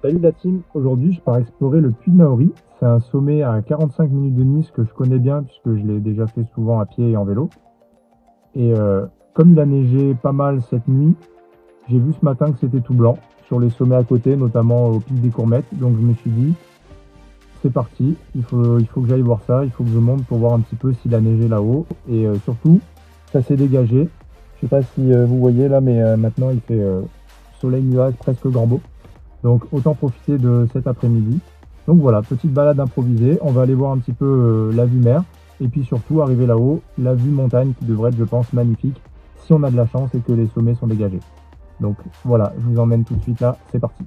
Salut la team, aujourd'hui je pars explorer le Puy de Naori. C'est un sommet à 45 minutes de Nice que je connais bien puisque je l'ai déjà fait souvent à pied et en vélo. Et comme il a neigé pas mal cette nuit, j'ai vu ce matin que c'était tout blanc sur les sommets à côté, notamment au pic des Courmettes. Donc je me suis dit, c'est parti, il faut que j'aille voir ça, il faut que je monte pour voir un petit peu s'il a neigé là-haut. Et surtout, ça s'est dégagé. Je sais pas si vous voyez là, mais maintenant il fait soleil nuage presque grand. Donc autant profiter de cet après-midi. Donc voilà, petite balade improvisée. On va aller voir un petit peu la vue mer. Et puis surtout, arriver là-haut, la vue montagne qui devrait être, je pense, magnifique si on a de la chance et que les sommets sont dégagés. Donc voilà, je vous emmène tout de suite là. C'est parti.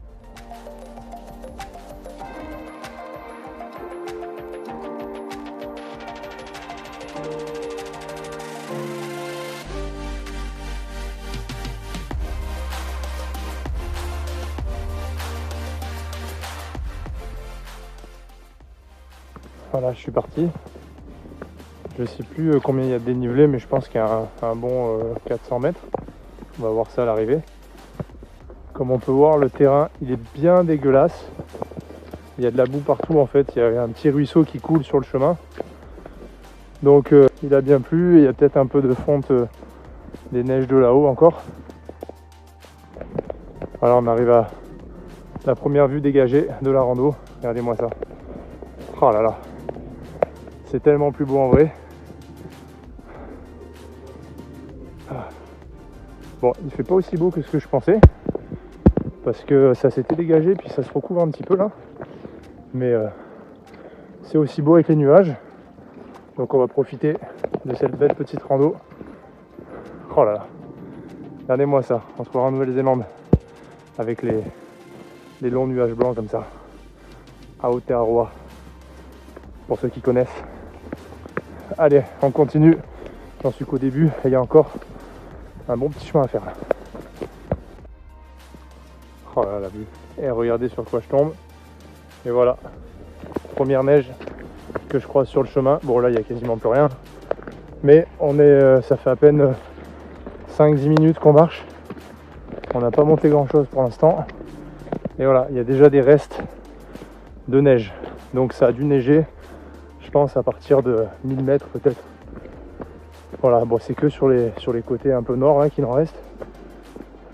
Voilà, je suis parti. Je sais plus combien il y a de dénivelé, mais je pense qu'il y a un bon 400 mètres. On va voir ça à l'arrivée. Comme on peut voir, le terrain il est bien dégueulasse. Il y a de la boue partout en fait. Il y a un petit ruisseau qui coule sur le chemin. Donc il a bien plu. Il y a peut-être un peu de fonte des neiges de là-haut encore. Voilà, on arrive à la première vue dégagée de la rando. Regardez-moi ça. Oh là là. C'est tellement plus beau en vrai. Bon, il fait pas aussi beau que ce que je pensais. Parce que ça s'était dégagé, puis ça se recouvre un petit peu là. Mais c'est aussi beau avec les nuages. Donc on va profiter de cette belle petite rando. Oh là là. Regardez-moi ça. On se croirait en Nouvelle-Zélande. Avec les longs nuages blancs comme ça. Aotearoa. Pour ceux qui connaissent. Allez, on continue. J'en suis qu'au début et il y a encore un bon petit chemin à faire. Oh là là, la vue. Et regardez sur quoi je tombe. Et voilà. Première neige que je croise sur le chemin. Bon là il n'y a quasiment plus rien. Mais on est, ça fait à peine 5-10 minutes qu'on marche. On n'a pas monté grand chose pour l'instant. Et voilà, il y a déjà des restes de neige. Donc ça a dû neiger, je pense, à partir de 1000 mètres peut-être. Voilà, bon c'est que sur les côtés un peu nord là qu'il en reste.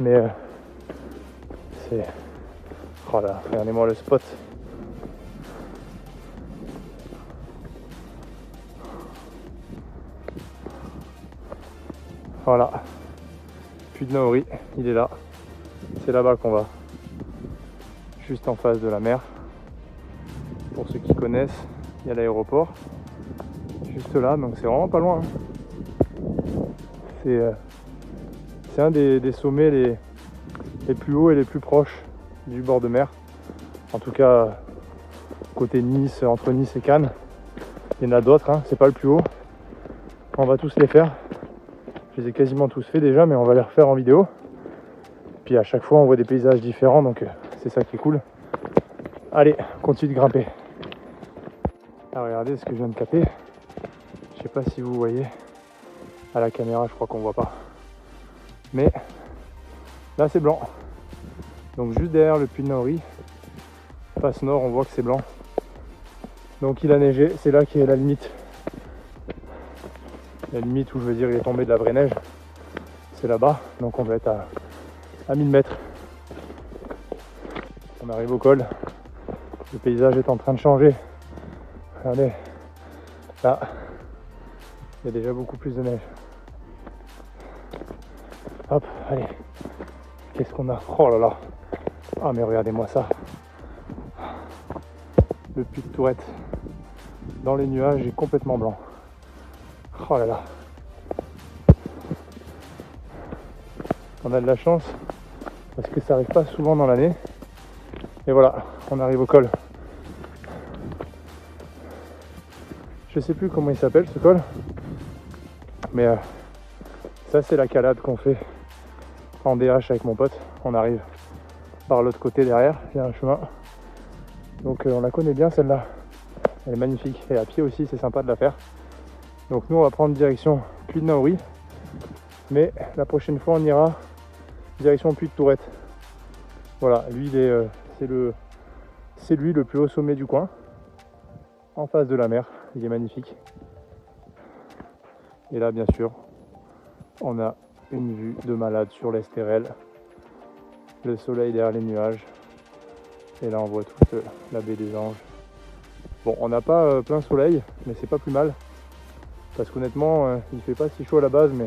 Mais c'est... Oh là, regardez-moi le spot. Voilà. Puy de Naori, il est là. C'est là-bas qu'on va. Juste en face de la mer. Pour ceux qui connaissent, il y a l'aéroport. Juste là, donc c'est vraiment pas loin. C'est un des sommets les plus hauts et les plus proches du bord de mer. En tout cas, côté Nice, entre Nice et Cannes. Il y en a d'autres, hein, c'est pas le plus haut. On va tous les faire. Je les ai quasiment tous fait déjà, mais on va les refaire en vidéo. Puis à chaque fois, on voit des paysages différents, donc c'est ça qui est cool. Allez, on continue de grimper. Ah, regardez ce que je viens de capter. Je sais pas si vous voyez. À la caméra, je crois qu'on voit pas. Mais là, c'est blanc. Donc juste derrière le Puy de Naori, face nord, on voit que c'est blanc. Donc il a neigé, c'est là qui est la limite. La limite où je veux dire il est tombé de la vraie neige, c'est là-bas. Donc on va être à 1000 mètres. On arrive au col. Le paysage est en train de changer. Regardez, là, il y a déjà beaucoup plus de neige. Hop, allez. Qu'est-ce qu'on a? Oh là là. Ah mais regardez-moi ça. Le puy de Tourette. Dans les nuages est complètement blanc. Oh là là. On a de la chance parce que ça arrive pas souvent dans l'année. Et voilà, on arrive au col. Je sais plus comment il s'appelle ce col. Mais ça c'est la calade qu'on fait en DH avec mon pote. On arrive par l'autre côté derrière, il y a un chemin. Donc on la connaît bien celle-là. Elle est magnifique. Et à pied aussi c'est sympa de la faire. Donc nous on va prendre direction Puy de Naori. Mais la prochaine fois on ira direction Puy de Tourette. Voilà, lui c'est lui le plus haut sommet du coin, en face de la mer. Il est magnifique. Et là, bien sûr, on a une vue de malade sur l'Estérel, le soleil derrière les nuages, et là on voit toute la baie des Anges. Bon, on n'a pas plein soleil, mais c'est pas plus mal, parce qu'honnêtement, il fait pas si chaud à la base, mais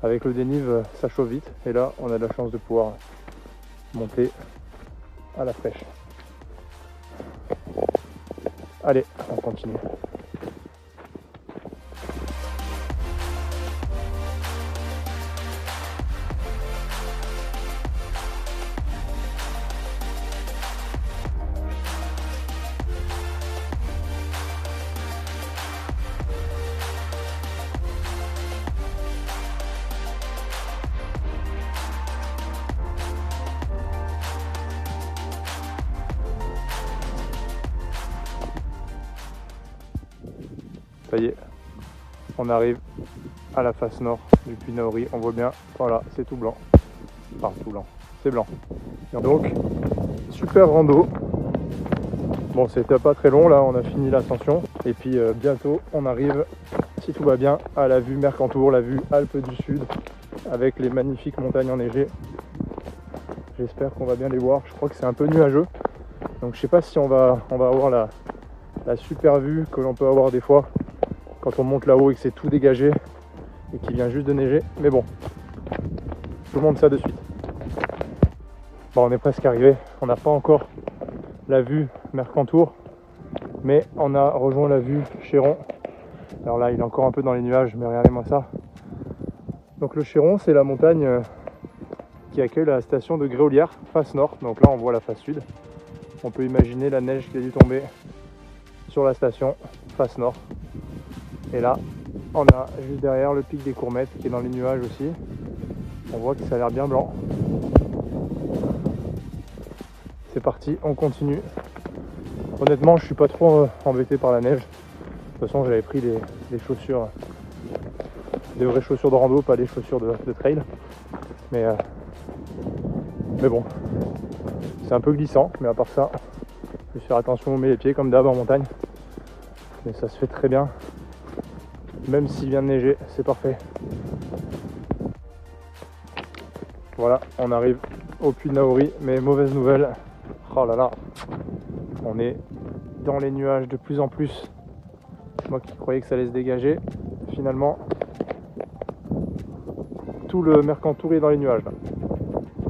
avec le dénive, ça chauffe vite, et là, on a de la chance de pouvoir monter à la fraîche. Allez, on continue. Ça y est, on arrive à la face nord du Puy Naori. On voit bien, voilà, c'est tout blanc. Enfin, tout blanc, c'est blanc. Donc, super rando. Bon, c'était pas très long, là, on a fini l'ascension. Et puis, bientôt, on arrive, si tout va bien, à la vue Mercantour, la vue Alpes du Sud, avec les magnifiques montagnes enneigées. J'espère qu'on va bien les voir. Je crois que c'est un peu nuageux. Donc, je sais pas si on va avoir la super vue que l'on peut avoir des fois quand on monte là-haut et que c'est tout dégagé et qu'il vient juste de neiger, mais bon, je vous montre ça de suite. Bon, on est presque arrivé, on n'a pas encore la vue Mercantour, mais on a rejoint la vue Chéron. Alors là, il est encore un peu dans les nuages, mais regardez-moi ça. Donc le Chéron, c'est la montagne qui accueille la station de Gréolières, face nord. Donc là, on voit la face sud. On peut imaginer la neige qui a dû tomber sur la station, face nord. Et là, on a juste derrière le pic des Courmettes qui est dans les nuages aussi. On voit que ça a l'air bien blanc. C'est parti, on continue. Honnêtement, je suis pas trop embêté par la neige. De toute façon, j'avais pris des chaussures, des vraies chaussures de rando, pas des chaussures de trail. Mais bon, c'est un peu glissant, mais à part ça, je vais faire attention où on met les pieds comme d'hab en montagne. Mais ça se fait très bien. Même s'il vient de neiger, c'est parfait. Voilà, on arrive au Puy Naori, mais mauvaise nouvelle. Oh là là, on est dans les nuages de plus en plus. Moi qui croyais que ça allait se dégager, finalement, tout le Mercantour est dans les nuages là.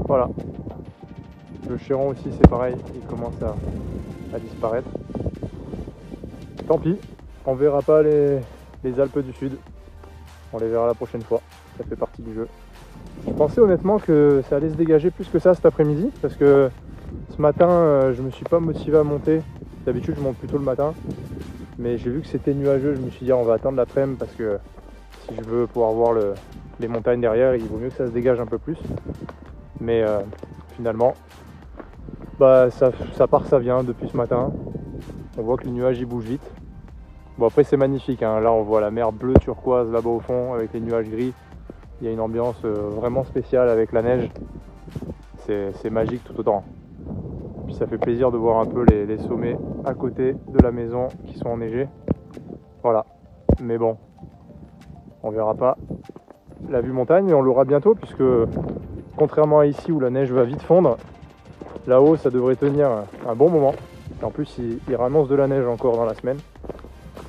Voilà. Le Chéron aussi, c'est pareil, il commence à disparaître. Tant pis, on verra pas les Alpes du Sud. On les verra la prochaine fois, ça fait partie du jeu. Je pensais honnêtement que ça allait se dégager plus que ça cet après-midi, parce que ce matin, je me suis pas motivé à monter. D'habitude, je monte plutôt le matin, mais j'ai vu que c'était nuageux. Je me suis dit, on va attendre l'après-midi, parce que si je veux pouvoir voir les montagnes derrière, il vaut mieux que ça se dégage un peu plus. Mais finalement, bah, ça part, ça vient depuis ce matin. On voit que les nuages ils bougent vite. Bon, après c'est magnifique, hein. Là on voit la mer bleue turquoise là-bas au fond avec les nuages gris. Il y a une ambiance vraiment spéciale avec la neige. C'est magique tout autant. Puis ça fait plaisir de voir un peu les sommets à côté de la maison qui sont enneigés. Voilà. Mais bon, on verra pas la vue montagne, mais on l'aura bientôt puisque contrairement à ici où la neige va vite fondre, là-haut ça devrait tenir un bon moment. Et en plus il ramasse de la neige encore dans la semaine.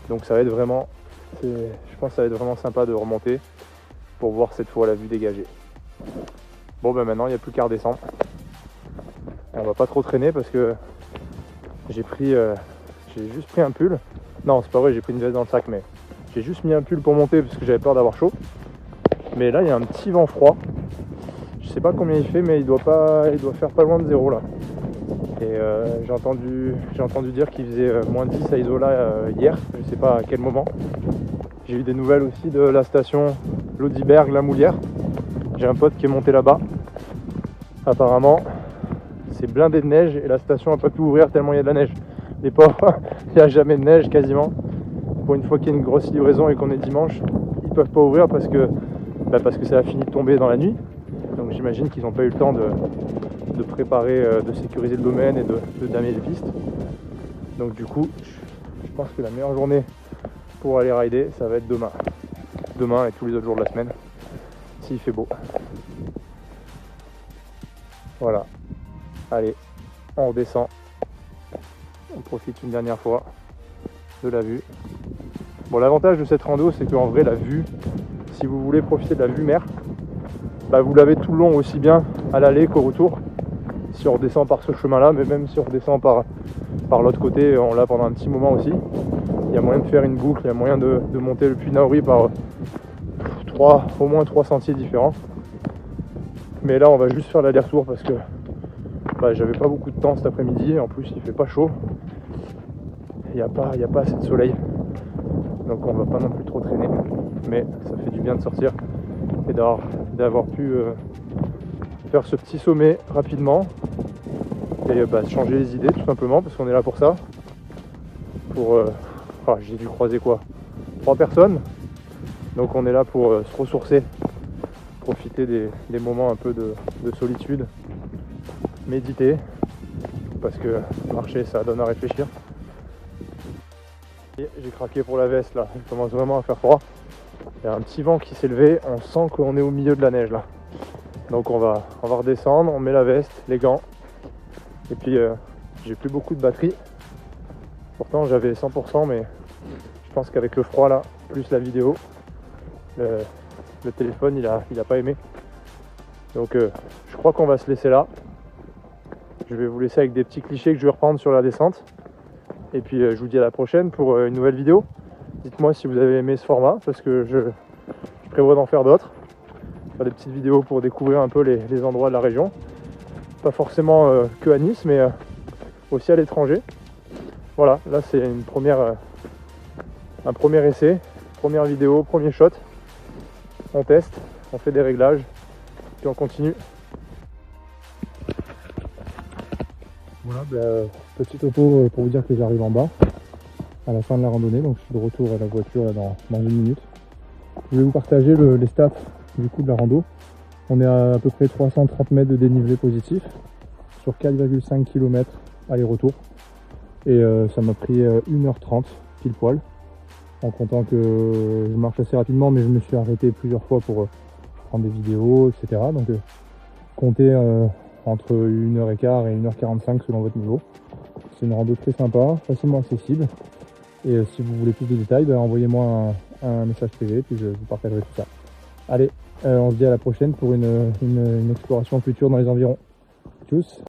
Donc ça va être vraiment, je pense que ça va être vraiment sympa de remonter pour voir cette fois la vue dégagée. Bon ben maintenant il n'y a plus qu'à redescendre. Et on va pas trop traîner parce que j'ai juste pris un pull. Non c'est pas vrai, j'ai pris une veste dans le sac, mais j'ai juste mis un pull pour monter parce que j'avais peur d'avoir chaud. Mais là il y a un petit vent froid. Je sais pas combien il fait, mais il doit faire pas loin de 0 là. Et j'ai entendu dire qu'il faisait moins 10 à Isola hier, je sais pas à quel moment. J'ai eu des nouvelles aussi de la station Lodiberg, la Moulière. J'ai un pote qui est monté là-bas. Apparemment, c'est blindé de neige et la station n'a pas pu ouvrir tellement il y a de la neige. Les pauvres, il n'y a jamais de neige quasiment. Pour une fois qu'il y a une grosse livraison et qu'on est dimanche, ils peuvent pas ouvrir parce que ça a fini de tomber dans la nuit. Donc j'imagine qu'ils n'ont pas eu le temps de de préparer, de sécuriser le domaine et de damer les pistes. Donc du coup, je pense que la meilleure journée pour aller rider, ça va être demain. Demain et tous les autres jours de la semaine, s'il fait beau. Voilà. Allez, on redescend. On profite une dernière fois de la vue. Bon, l'avantage de cette rando, c'est qu'en vrai, la vue, si vous voulez profiter de la vue mer, bah, vous l'avez tout le long aussi bien à l'aller qu'au retour. Si on redescend par ce chemin-là, mais même si on redescend par l'autre côté, on l'a pendant un petit moment aussi. Il y a moyen de faire une boucle, il y a moyen de monter le puy Naori par au moins 3 sentiers différents. Mais là, on va juste faire l'aller-retour parce que bah, j'avais pas beaucoup de temps cet après-midi. En plus, il fait pas chaud. Il n'y a pas assez de soleil. Donc on va pas non plus trop traîner. Mais ça fait du bien de sortir et d'avoir pu faire ce petit sommet rapidement. Et bah, changer les idées tout simplement parce qu'on est là pour ça. J'ai dû croiser 3 personnes. Donc on est là pour se ressourcer, profiter des moments un peu de solitude, méditer, parce que marcher ça donne à réfléchir. Et j'ai craqué pour la veste là, il commence vraiment à faire froid. Il y a un petit vent qui s'est levé, on sent qu'on est au milieu de la neige là. Donc on va redescendre, on met la veste, les gants, et puis j'ai plus beaucoup de batterie. Pourtant j'avais 100%, mais je pense qu'avec le froid là, plus la vidéo, le téléphone il a pas aimé. Donc je crois qu'on va se laisser là. Je vais vous laisser avec des petits clichés que je vais reprendre sur la descente. Et puis je vous dis à la prochaine pour une nouvelle vidéo. Dites-moi si vous avez aimé ce format, parce que je prévois d'en faire d'autres. Faire des petites vidéos pour découvrir un peu les endroits de la région. Pas forcément que à Nice, mais aussi à l'étranger. Voilà, là c'est un premier essai, première vidéo, premier shot. On teste, on fait des réglages, puis on continue. Voilà, petit topo pour vous dire que j'arrive en bas, à la fin de la randonnée, donc je suis de retour à la voiture là, dans une minute. Je vais vous partager les stats du coup de la rando. On est à peu près 330 mètres de dénivelé positif, sur 4,5 km aller-retour. Et ça m'a pris 1h30 pile poil, en comptant que je marche assez rapidement, mais je me suis arrêté plusieurs fois pour prendre des vidéos, etc. Donc comptez entre 1h15 et 1h45 selon votre niveau. C'est une rando très sympa, facilement accessible. Et si vous voulez plus de détails, envoyez-moi un message privé, puis je vous partagerai tout ça. Allez, on se dit à la prochaine pour une exploration future dans les environs. Tchuss!